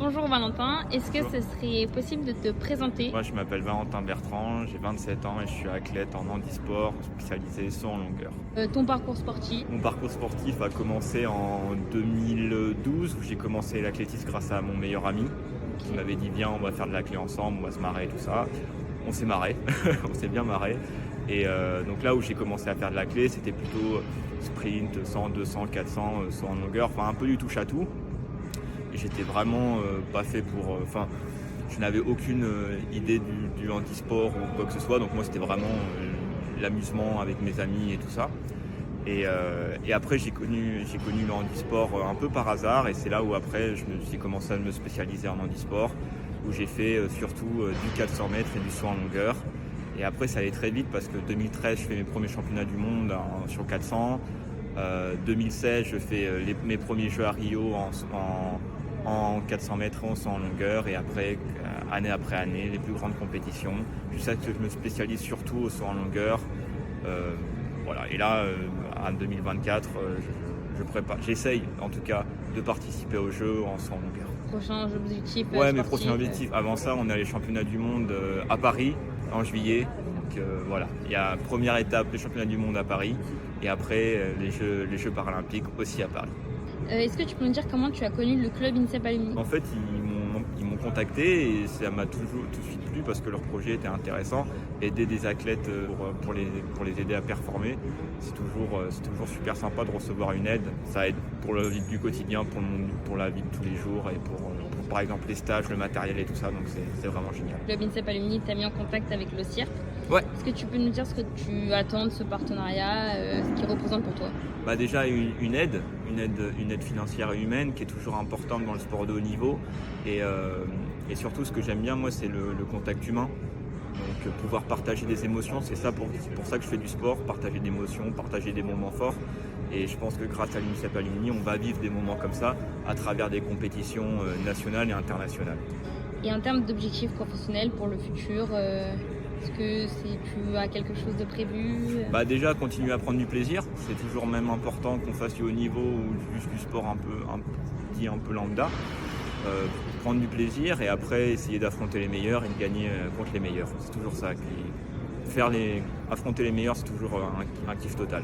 Bonjour Valentin, est-ce que Bonjour. ce serait possible de te présenter? Moi, je m'appelle Valentin Bertrand, j'ai 27 ans et je suis athlète en handisport spécialisé saut en longueur. Ton parcours sportif? Mon parcours sportif a commencé en 2012 où j'ai commencé l'athlétisme grâce à mon meilleur ami qui m'avait dit viens, on va faire de l'athlé ensemble, on va se marrer, tout ça. On s'est marré, on s'est bien marré. Et donc là où j'ai commencé à faire de l'athlé, c'était plutôt sprint, 100, 200, 400, saut en longueur, enfin un peu du touche à tout. Et j'étais vraiment pas fait pour. Je n'avais aucune idée du handisport ou quoi que ce soit, donc moi c'était vraiment l'amusement avec mes amis et tout ça. Et après j'ai connu le handisport un peu par hasard, et c'est là où après j'ai commencé à me spécialiser en handisport, où j'ai fait surtout du 400 mètres et du saut en longueur. Et après ça allait très vite parce que 2013 je fais mes premiers championnats du monde sur 400. 2016 je fais mes premiers jeux à Rio en 400 mètres en saut en longueur, et après, année après année, les plus grandes compétitions, jusqu'à ce que je me spécialise surtout au saut en longueur. Voilà. Et là, en 2024, j'essaye en tout cas de participer aux Jeux en saut en longueur. Prochains objectifs Ouais, mes sportifs, prochains objectifs. Avant ça, on a les championnats du monde à Paris en juillet. Donc voilà, il y a première étape, les championnats du monde à Paris, et après les Jeux paralympiques aussi à Paris. Est-ce que tu peux nous dire comment tu as connu le club INSEP Alumni? En fait, ils m'ont contacté et ça m'a tout de suite plu parce que leur projet était intéressant. Aider des athlètes pour les aider à performer, c'est toujours super sympa de recevoir une aide. Ça aide pour la vie du quotidien, pour la vie de tous les jours, et pour par exemple les stages, le matériel et tout ça. Donc c'est vraiment génial. Le club INSEP Alumni t'a mis en contact avec le CIRP. Ouais. Est-ce que tu peux nous dire ce que tu attends de ce partenariat, ce qu'il représente pour toi? Déjà une aide financière et humaine qui est toujours importante dans le sport de haut niveau, et surtout ce que j'aime bien moi, c'est le contact humain. Donc pouvoir partager des émotions, c'est pour ça que je fais du sport, partager des émotions, partager des moments forts. Et je pense que grâce à l'UNICEF Alumni, on va vivre des moments comme ça à travers des compétitions nationales et internationales. Et en termes d'objectifs professionnels pour le futur, est-ce que tu as quelque chose de prévu? Déjà continuer à prendre du plaisir, c'est toujours même important qu'on fasse du haut niveau ou juste du sport un peu lambda. Prendre du plaisir et après essayer d'affronter les meilleurs et de gagner contre les meilleurs. C'est toujours ça. Affronter les meilleurs, c'est toujours un kiff total.